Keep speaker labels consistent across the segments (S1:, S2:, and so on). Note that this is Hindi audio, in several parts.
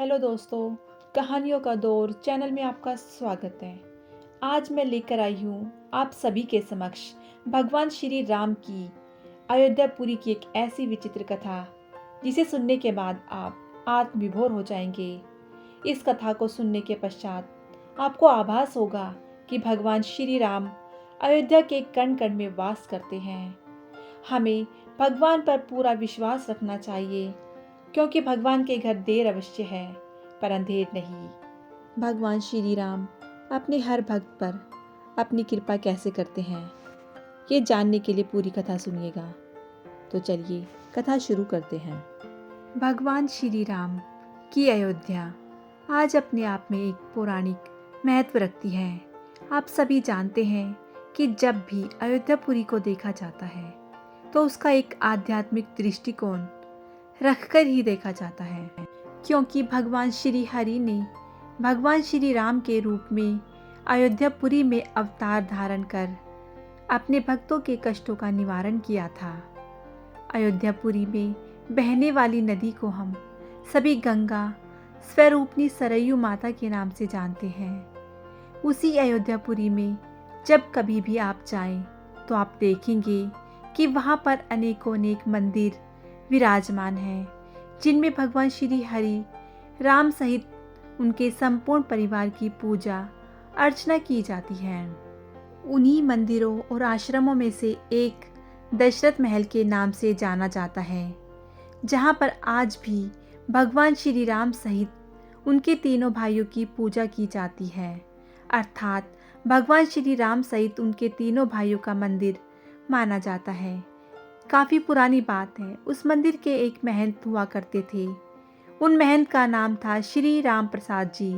S1: हेलो दोस्तों, कहानियों का दौर चैनल में आपका स्वागत है। आज मैं लेकर आई हूँ आप सभी के समक्ष भगवान श्री राम की अयोध्यापुरी की एक ऐसी विचित्र कथा जिसे सुनने के बाद आप आत्मविभोर हो जाएंगे। इस कथा को सुनने के पश्चात आपको आभास होगा कि भगवान श्री राम अयोध्या के कण कण में वास करते हैं। हमें भगवान पर पूरा विश्वास रखना चाहिए क्योंकि भगवान के घर देर अवश्य है पर अंधेर नहीं। भगवान श्री राम अपने हर भक्त पर अपनी कृपा कैसे करते हैं, ये जानने के लिए पूरी कथा सुनिएगा। तो चलिए कथा शुरू करते हैं। भगवान श्री राम की अयोध्या आज अपने आप में एक पौराणिक महत्व रखती है। आप सभी जानते हैं कि जब भी अयोध्यापुरी को देखा जाता है तो उसका एक आध्यात्मिक दृष्टिकोण रखकर ही देखा जाता है, क्योंकि भगवान श्री हरि ने भगवान श्री राम के रूप में अयोध्यापुरी में अवतार धारण कर अपने भक्तों के कष्टों का निवारण किया था। अयोध्यापुरी में बहने वाली नदी को हम सभी गंगा स्वरूपनी सरयू माता के नाम से जानते हैं। उसी अयोध्यापुरी में जब कभी भी आप जाएं तो आप देखेंगे कि वहाँ पर अनेकों अनेक मंदिर विराजमान हैं, जिनमें भगवान श्री हरि राम सहित उनके संपूर्ण परिवार की पूजा अर्चना की जाती है। उन्हीं मंदिरों और आश्रमों में से एक दशरथ महल के नाम से जाना जाता है, जहाँ पर आज भी भगवान श्री राम सहित उनके तीनों भाइयों की पूजा की जाती है। अर्थात भगवान श्री राम सहित उनके तीनों भाइयों का मंदिर माना जाता है। काफ़ी पुरानी बात है, उस मंदिर के एक महंत हुआ करते थे। उन महंत का नाम था श्री राम प्रसाद जी।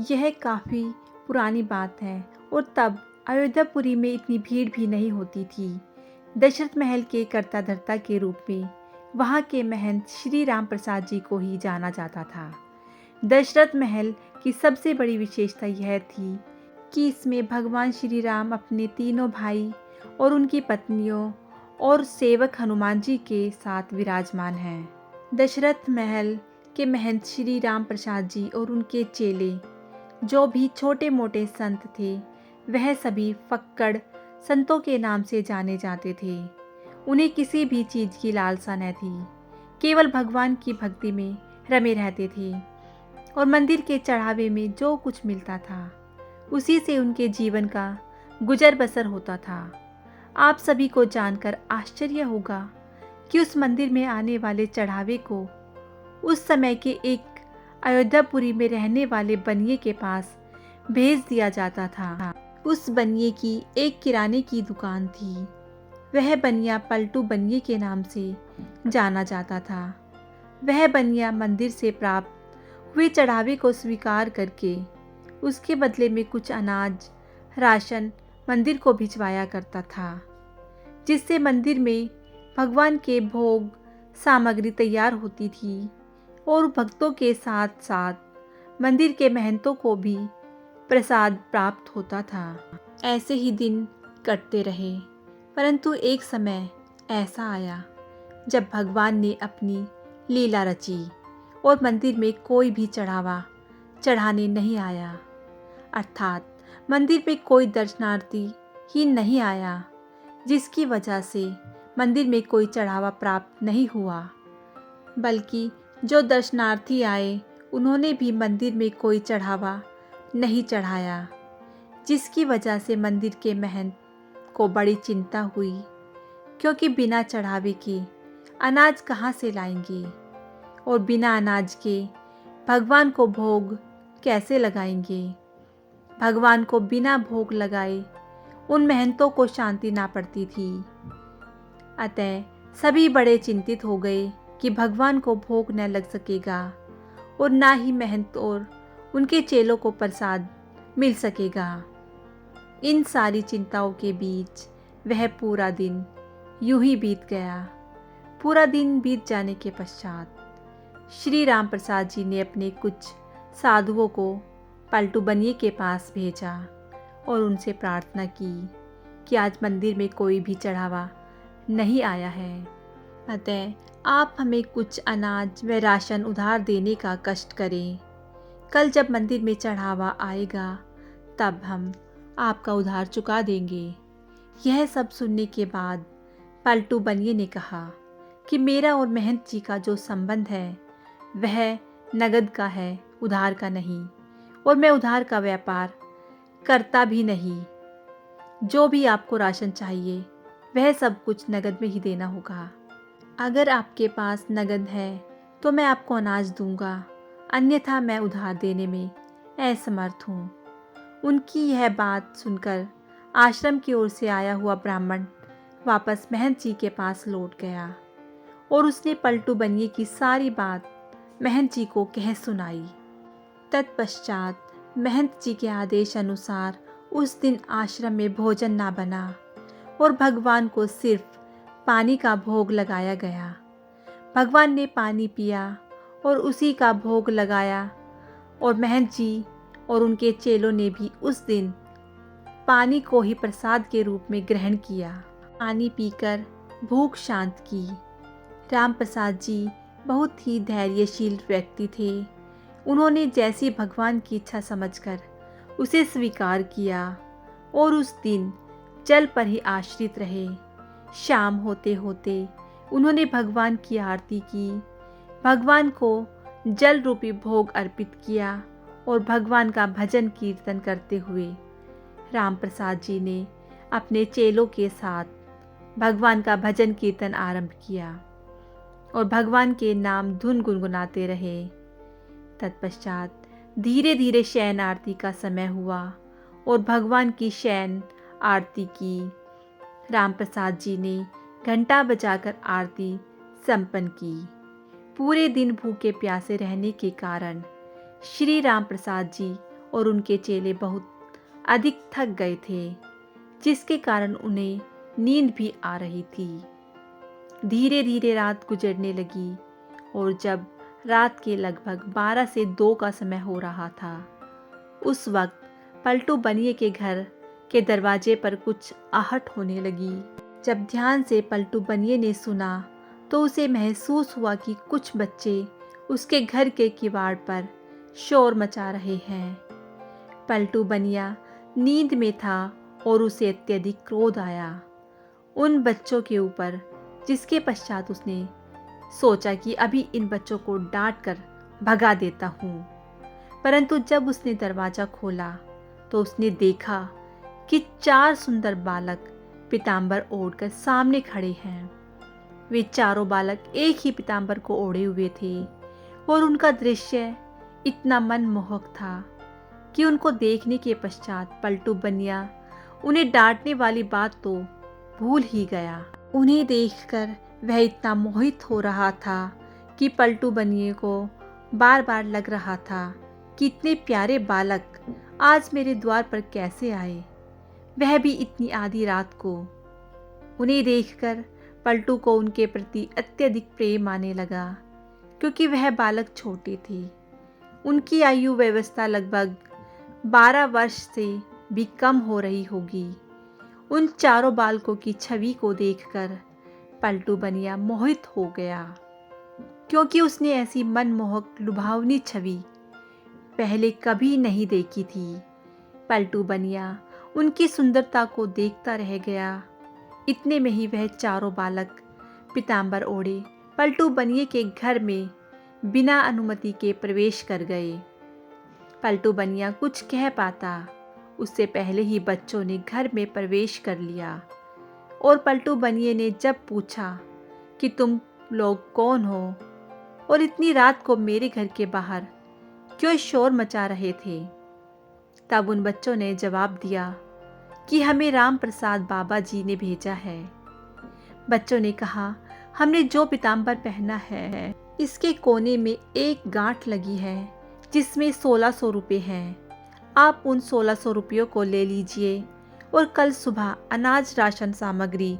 S1: यह काफ़ी पुरानी बात है और तब अयोध्यापुरी में इतनी भीड़ भी नहीं होती थी। दशरथ महल के कर्ता धर्ता के रूप में वहाँ के महंत श्री राम प्रसाद जी को ही जाना जाता था। दशरथ महल की सबसे बड़ी विशेषता यह थी कि इसमें भगवान श्री राम अपने तीनों भाई और उनकी पत्नियों और सेवक हनुमान जी के साथ विराजमान हैं। दशरथ महल के महंत श्री राम प्रसाद जी और उनके चेले जो भी छोटे मोटे संत थे, वह सभी फक्कड़ संतों के नाम से जाने जाते थे। उन्हें किसी भी चीज़ की लालसा न थी, केवल भगवान की भक्ति में रमे रहते थे और मंदिर के चढ़ावे में जो कुछ मिलता था उसी से उनके जीवन का गुजर बसर होता था। आप सभी को जानकर आश्चर्य होगा कि उस मंदिर में आने वाले चढ़ावे को उस समय के एक अयोध्यापुरी में रहने वाले बनिए के पास भेज दिया जाता था। उस बनिए की एक किराने की दुकान थी। वह बनिया पलटू बनिए के नाम से जाना जाता था। वह बनिया मंदिर से प्राप्त हुए चढ़ावे को स्वीकार करके उसके बदले में कुछ अनाज राशन मंदिर को भिजवाया करता था, जिससे मंदिर में भगवान के भोग सामग्री तैयार होती थी और भक्तों के साथ साथ मंदिर के महंतों को भी प्रसाद प्राप्त होता था। ऐसे ही दिन कटते रहे, परंतु एक समय ऐसा आया जब भगवान ने अपनी लीला रची और मंदिर में कोई भी चढ़ावा चढ़ाने नहीं आया। अर्थात मंदिर में कोई दर्शनार्थी ही नहीं आया, जिसकी वजह से मंदिर में कोई चढ़ावा प्राप्त नहीं हुआ। बल्कि जो दर्शनार्थी आए उन्होंने भी मंदिर में कोई चढ़ावा नहीं चढ़ाया, जिसकी वजह से मंदिर के महंत को बड़ी चिंता हुई, क्योंकि बिना चढ़ावे के अनाज कहाँ से लाएंगे और बिना अनाज के भगवान को भोग कैसे लगाएंगे। भगवान को बिना भोग लगाए उन महंतों को शांति ना पड़ती थी। अतः सभी बड़े चिंतित हो गए कि भगवान को भोग न लग सकेगा और ना ही महंत और उनके चेलों को प्रसाद मिल सकेगा। इन सारी चिंताओं के बीच वह पूरा दिन यूं ही बीत गया। पूरा दिन बीत जाने के पश्चात श्री राम प्रसाद जी ने अपने कुछ साधुओं को पलटू बनिए के पास भेजा और उनसे प्रार्थना की कि आज मंदिर में कोई भी चढ़ावा नहीं आया है, अतः आप हमें कुछ अनाज व राशन उधार देने का कष्ट करें। कल जब मंदिर में चढ़ावा आएगा तब हम आपका उधार चुका देंगे। यह सब सुनने के बाद पलटू बनिए ने कहा कि मेरा और महंत जी का जो संबंध है वह नगद का है, उधार का नहीं, और मैं उधार का व्यापार करता भी नहीं। जो भी आपको राशन चाहिए वह सब कुछ नगद में ही देना होगा। अगर आपके पास नगद है तो मैं आपको अनाज दूंगा, अन्यथा मैं उधार देने में असमर्थ हूँ। उनकी यह बात सुनकर आश्रम की ओर से आया हुआ ब्राह्मण वापस महंत जी के पास लौट गया और उसने पलटू बनिए की सारी बात महंत जी को कह सुनाई। तत्पश्चात महंत जी के आदेश अनुसार उस दिन आश्रम में भोजन ना बना और भगवान को सिर्फ पानी का भोग लगाया गया। भगवान ने पानी पिया और उसी का भोग लगाया और महंत जी और उनके चेलों ने भी उस दिन पानी को ही प्रसाद के रूप में ग्रहण किया। पानी पीकर भूख शांत की। राम प्रसाद जी बहुत ही धैर्यशील व्यक्ति थे। उन्होंने जैसी भगवान की इच्छा समझकर उसे स्वीकार किया और उस दिन जल पर ही आश्रित रहे। शाम होते होते उन्होंने भगवान की आरती की, भगवान को जल रूपी भोग अर्पित किया और भगवान का भजन कीर्तन करते हुए राम प्रसाद जी ने अपने चेलों के साथ भगवान का भजन कीर्तन आरंभ किया और भगवान के नाम धुन गुनगुनाते रहे। तत्पश्चात धीरे धीरे शयन आरती का समय हुआ और भगवान की शयन आरती की। राम प्रसाद जी ने घंटा बजाकर आरती संपन्न की। पूरे दिन भूखे प्यासे रहने के कारण श्री राम प्रसाद जी और उनके चेले बहुत अधिक थक गए थे, जिसके कारण उन्हें नींद भी आ रही थी। धीरे धीरे रात गुजरने लगी और जब रात के लगभग 12 से 2 का समय हो रहा था, उस वक्त पलटू बनिए के घर के दरवाजे पर कुछ आहट होने लगी। जब ध्यान से पलटू बनिए ने सुना तो उसे महसूस हुआ कि कुछ बच्चे उसके घर के किवाड़ पर शोर मचा रहे हैं। पलटू बनिया नींद में था और उसे अत्यधिक क्रोध आया उन बच्चों के ऊपर, जिसके पश्चात उसने सोचा कि अभी इन बच्चों को डांट कर भगा देता हूँ। परंतु जब उसने दरवाज़ा खोला तो उसने देखा कि 4 सुंदर बालक पीताम्बर ओढ़कर सामने खड़े हैं। वे चारों बालक एक ही पीताम्बर को ओढ़े हुए थे और उनका दृश्य इतना मनमोहक था कि उनको देखने के पश्चात पलटू बनिया उन्हें डांटने वाली बात तो भूल ही गया। उन्हें देखकर वह इतना मोहित हो रहा था कि पलटू बनिए को बार बार लग रहा था कि इतने प्यारे बालक आज मेरे द्वार पर कैसे आए, वह भी इतनी आधी रात को। उन्हें देखकर पलटू को उनके प्रति अत्यधिक प्रेम आने लगा, क्योंकि वह बालक छोटे थे। उनकी आयु व्यवस्था लगभग 12 वर्ष से भी कम हो रही होगी। उन चारों बालकों की छवि को देखकर पलटू बनिया मोहित हो गया, क्योंकि उसने ऐसी मनमोहक लुभावनी छवि पहले कभी नहीं देखी थी। पलटू बनिया उनकी सुंदरता को देखता रह गया। इतने में ही वह चारों बालक पीताम्बर ओढ़े पलटू बनिए के घर में बिना अनुमति के प्रवेश कर गए। पलटू बनिया कुछ कह पाता उससे पहले ही बच्चों ने घर में प्रवेश कर लिया और पलटू बनिए ने जब पूछा कि तुम लोग कौन हो और इतनी रात को मेरे घर के बाहर क्यों शोर मचा रहे थे, तब उन बच्चों ने जवाब दिया कि हमें राम प्रसाद बाबा जी ने भेजा है। बच्चों ने कहा, हमने जो पीताम्बर पहना है इसके कोने में एक गांठ लगी है जिसमें 1600 रुपये हैं। आप उन 1600 रुपयों को ले लीजिए और कल सुबह अनाज, राशन सामग्री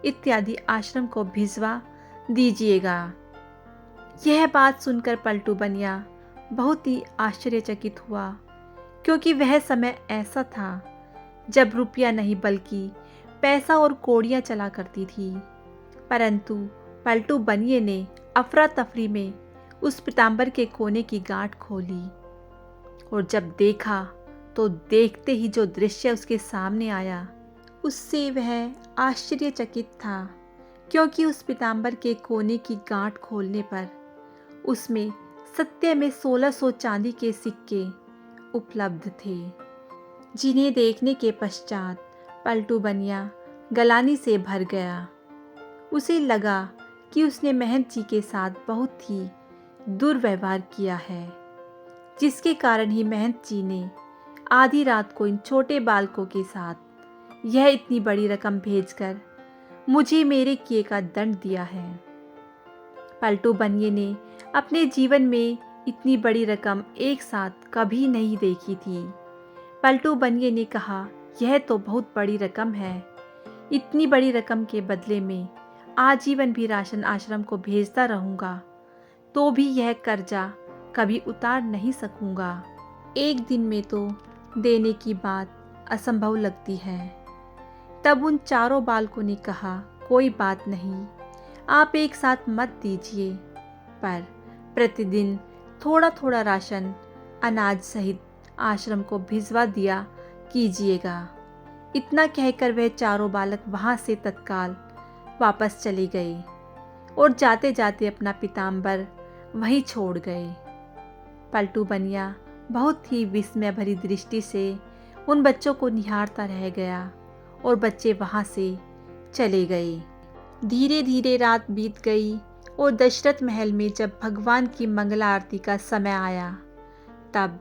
S1: इत्यादि आश्रम को भिजवा दीजिएगा। यह बात सुनकर पलटू बनिया बहुत ही आश्चर्यचकित हुआ, क्योंकि वह समय ऐसा था जब रुपया नहीं बल्कि पैसा और कौड़ियाँ चला करती थी। परंतु पलटू बनिए ने अफरा तफरी में उस पीताम्बर के कोने की गांठ खोली और जब देखा तो देखते ही जो दृश्य उसके सामने आया उससे वह आश्चर्यचकित था, क्योंकि उस पीताम्बर के कोने की गांठ खोलने पर उसमें सत्य में 1600 चांदी के सिक्के उपलब्ध थे, जिन्हें देखने के पश्चात पलटू बनिया गलानी से भर गया। उसे लगा कि उसने महंत जी के साथ बहुत ही दुर्व्यवहार किया है, जिसके कारण ही महंत जी ने आधी रात को इन छोटे बालकों के साथ यह इतनी बड़ी रकम भेजकर मुझे मेरे किए का दंड दिया है। पलटू बनिए ने अपने जीवन में इतनी बड़ी रकम एक साथ कभी नहीं देखी थी। पलटू बनिए ने कहा, यह तो बहुत बड़ी रकम है। इतनी बड़ी रकम के बदले में आजीवन भी राशन आश्रम को भेजता रहूँगा तो भी यह कर्जा कभी उतार नहीं सकूँगा। एक दिन में तो देने की बात असंभव लगती है। तब उन चारों बालकों ने कहा, कोई बात नहीं, आप एक साथ मत दीजिए, पर प्रतिदिन थोड़ा थोड़ा राशन अनाज सहित आश्रम को भिजवा दिया कीजिएगा। इतना कहकर वह चारों बालक वहाँ से तत्काल वापस चले गए और जाते जाते अपना पीताम्बर वहीं छोड़ गए। पलटू बनिया बहुत ही विस्मय भरी दृष्टि से उन बच्चों को निहारता रह गया और बच्चे वहाँ से चले गए। धीरे धीरे रात बीत गई और दशरथ महल में जब भगवान की मंगला आरती का समय आया, तब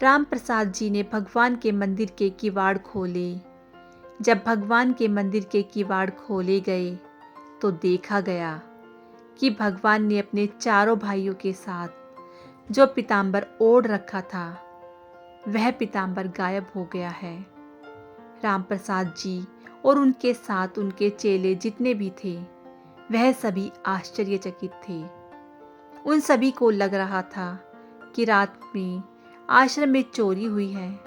S1: राम प्रसाद जी ने भगवान के मंदिर के किवाड़ खोले। जब भगवान के मंदिर के किवाड़ खोले गए तो देखा गया कि भगवान ने अपने चारों भाइयों के साथ जो पीताम्बर ओढ़ रखा था वह पीताम्बर गायब हो गया है। राम प्रसाद जी और उनके साथ उनके चेले जितने भी थे वह सभी आश्चर्यचकित थे। उन सभी को लग रहा था कि रात में आश्रम में चोरी हुई है,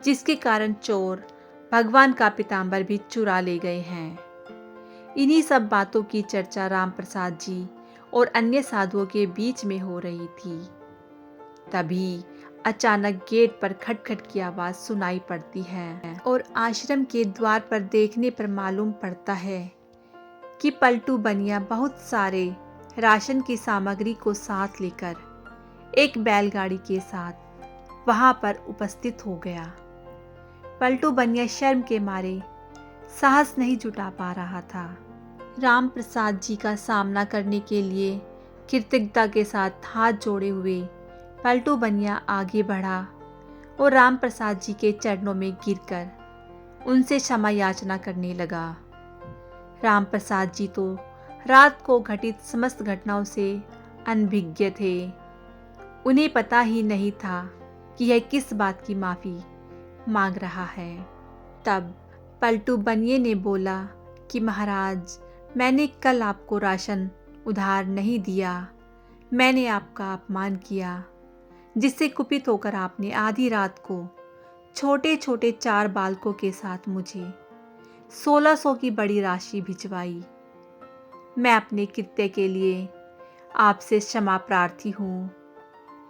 S1: जिसके कारण चोर भगवान का पीताम्बर भी चुरा ले गए हैं। इन्हीं सब बातों की चर्चा राम प्रसाद जी और अन्य साधुओं के बीच में हो रही थी। तभी अचानक गेट पर खटखट की आवाज सुनाई पड़ती है और आश्रम के द्वार पर देखने पर मालूम पड़ता है कि पलटू बनिया बहुत सारे राशन की सामग्री को साथ लेकर एक बैलगाड़ी के साथ वहां पर उपस्थित हो गया। पलटू बनिया शर्म के मारे साहस नहीं जुटा पा रहा था। राम प्रसाद जी का सामना करने के लिए कृतज्ञता के साथ हाथ जोड़े हुए पलटू बनिया आगे बढ़ा और राम प्रसाद जी के चरणों में गिरकर उनसे क्षमा याचना करने लगा। राम प्रसाद जी तो रात को घटित समस्त घटनाओं से अनभिज्ञ थे। उन्हें पता ही नहीं था कि यह किस बात की माफ़ी मांग रहा है। तब पलटू बनिए ने बोला कि महाराज, मैंने कल आपको राशन उधार नहीं दिया। मैंने आपका अपमान किया, जिससे कुपित होकर आपने आधी रात को छोटे छोटे 4 बालकों के साथ मुझे 1600 की बड़ी राशि भिजवाई। मैं अपने कृत्य के लिए आपसे क्षमा प्रार्थी हूँ।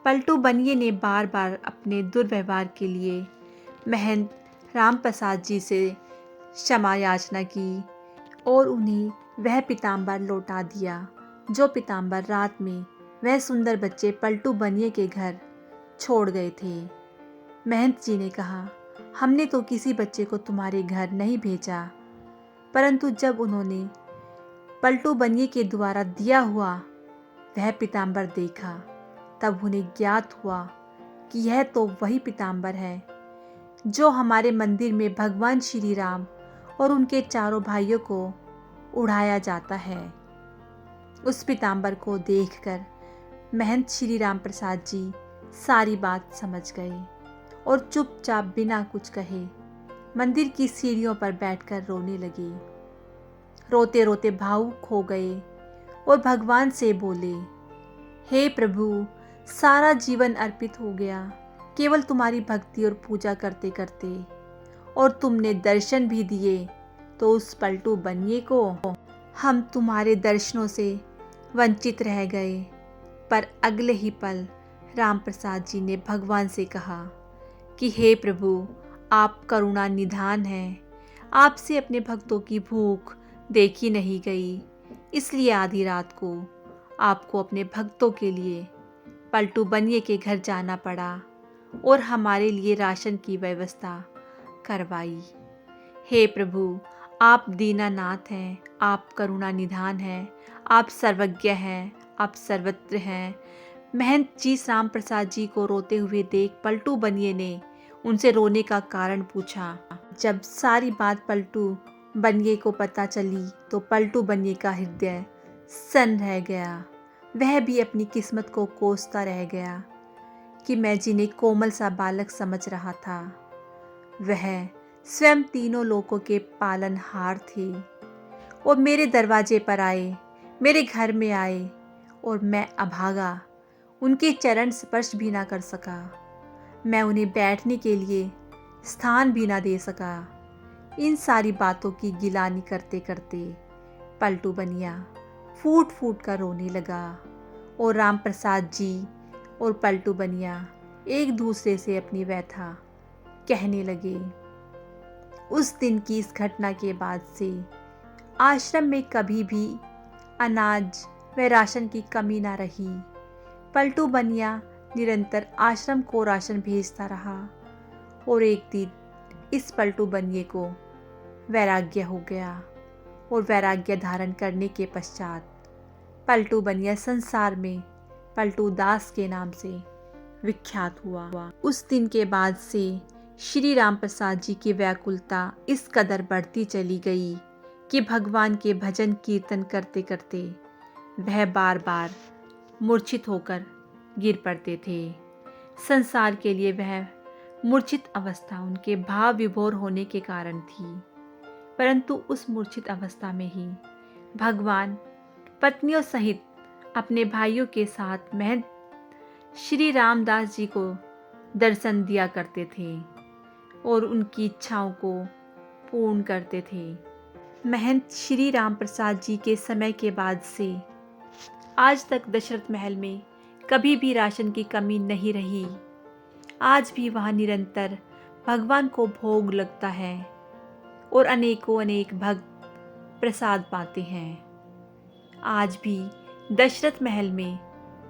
S1: पलटू बनिए ने बार बार अपने दुर्व्यवहार के लिए महंत राम प्रसाद जी से क्षमा याचना की और उन्हें वह पीताम्बर लौटा दिया, जो पीताम्बर रात में वह सुंदर बच्चे पलटू बनिए के घर छोड़ गए थे। महंत जी ने कहा, हमने तो किसी बच्चे को तुम्हारे घर नहीं भेजा, परंतु जब उन्होंने पलटू बनिए के द्वारा दिया हुआ वह पीताम्बर देखा, तब उन्हें ज्ञात हुआ कि यह तो वही पीताम्बर है जो हमारे मंदिर में भगवान श्री राम और उनके चारों भाइयों को उड़ाया जाता है। उस पीताम्बर को देखकर महंत श्री राम प्रसाद जी सारी बात समझ गए और चुपचाप बिना कुछ कहे मंदिर की सीढ़ियों पर बैठकर रोने लगे। रोते रोते भावुक हो गए और भगवान से बोले, हे प्रभु, सारा जीवन अर्पित हो गया केवल तुम्हारी भक्ति और पूजा करते करते, और तुमने दर्शन भी दिए तो उस पलटू बनिए को हम तुम्हारे दर्शनों से वंचित रह गए। पर अगले ही पल राम प्रसाद जी ने भगवान से कहा कि हे प्रभु, आप करुणा निधान हैं। आपसे अपने भक्तों की भूख देखी नहीं गई, इसलिए आधी रात को आपको अपने भक्तों के लिए पलटू बनिए के घर जाना पड़ा और हमारे लिए राशन की व्यवस्था करवाई। हे प्रभु, आप दीनानाथ हैं, आप करुणा निधान हैं, आप सर्वज्ञ हैं, आप सर्वत्र हैं। महंत जी राम प्रसाद जी को रोते हुए देख पलटू बनिए ने उनसे रोने का कारण पूछा। जब सारी बात पलटू बनिए को पता चली तो पलटू बनिए का हृदय सन्न रह गया। वह भी अपनी किस्मत को कोसता रह गया कि मैं जिन्हें कोमल सा बालक समझ रहा था, वह स्वयं तीनों लोकों के पालनहार थे और मेरे दरवाजे पर आए, मेरे घर में आए और मैं अभागा उनके चरण स्पर्श भी ना कर सका। मैं उन्हें बैठने के लिए स्थान भी ना दे सका। इन सारी बातों की गिलानी करते करते पलटू बनिया फूट फूट कर रोने लगा और राम प्रसाद जी और पलटू बनिया एक दूसरे से अपनी व्यथा कहने लगे। उस दिन की इस घटना के बाद से आश्रम में कभी भी अनाज व राशन की कमी ना रही। पलटू बनिया निरंतर आश्रम को राशन भेजता रहा और एक दिन इस पलटू बनिए को वैराग्य हो गया और वैराग्य धारण करने के पश्चात पलटू बनिया संसार में पलटू दास के नाम से विख्यात हुआ। उस दिन के बाद से श्री राम प्रसाद जी की व्याकुलता इस कदर बढ़ती चली गई कि भगवान के भजन कीर्तन करते करते वह बार बार मूर्छित होकर गिर पड़ते थे। संसार के लिए वह मूर्छित अवस्था उनके भाव विभोर होने के कारण थी, परंतु उस मूर्छित अवस्था में ही भगवान पत्नियों सहित अपने भाइयों के साथ महंत श्री रामदास जी को दर्शन दिया करते थे और उनकी इच्छाओं को पूर्ण करते थे। महंत श्री राम प्रसाद जी के समय के बाद से आज तक दशरथ महल में कभी भी राशन की कमी नहीं रही। आज भी वहाँ निरंतर भगवान को भोग लगता है और अनेकों अनेक भक्त प्रसाद पाते हैं। आज भी दशरथ महल में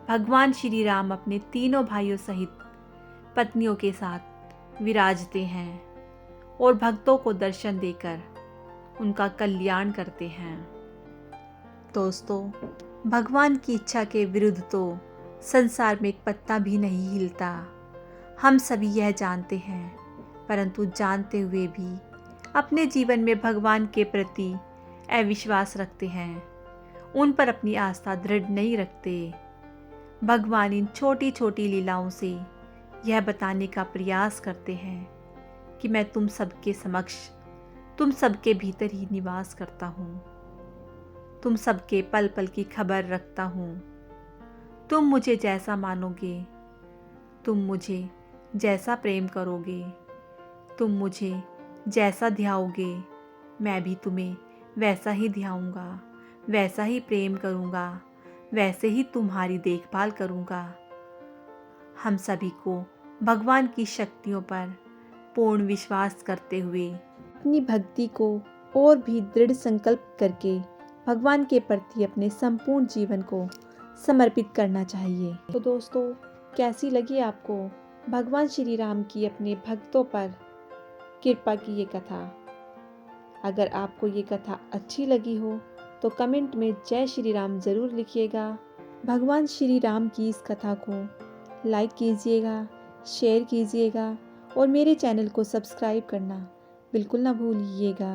S1: भगवान श्री राम अपने तीनों भाइयों सहित पत्नियों के साथ विराजते हैं और भक्तों को दर्शन देकर उनका कल्याण करते हैं। दोस्तों, भगवान की इच्छा के विरुद्ध तो संसार में एक पत्ता भी नहीं हिलता। हम सभी यह जानते हैं, परंतु जानते हुए भी अपने जीवन में भगवान के प्रति अविश्वास रखते हैं, उन पर अपनी आस्था दृढ़ नहीं रखते। भगवान इन छोटी छोटी लीलाओं से यह बताने का प्रयास करते हैं कि मैं तुम सबके समक्ष, तुम सबके भीतर ही निवास करता हूँ, तुम सबके पल पल की खबर रखता हूँ। तुम मुझे जैसा मानोगे, तुम मुझे जैसा प्रेम करोगे, तुम मुझे जैसा ध्याओगे, मैं भी तुम्हें वैसा ही ध्याऊंगा, वैसा ही प्रेम करूंगा, वैसे ही तुम्हारी देखभाल करूंगा। हम सभी को भगवान की शक्तियों पर पूर्ण विश्वास करते हुए अपनी भक्ति को और भी दृढ़ संकल्प करके भगवान के प्रति अपने संपूर्ण जीवन को समर्पित करना चाहिए। तो दोस्तों, कैसी लगी आपको भगवान श्री राम की अपने भक्तों पर कृपा की ये कथा? अगर आपको ये कथा अच्छी लगी हो तो कमेंट में जय श्री राम ज़रूर लिखिएगा। भगवान श्री राम की इस कथा को लाइक कीजिएगा, शेयर कीजिएगा और मेरे चैनल को सब्सक्राइब करना बिल्कुल ना भूलिएगा।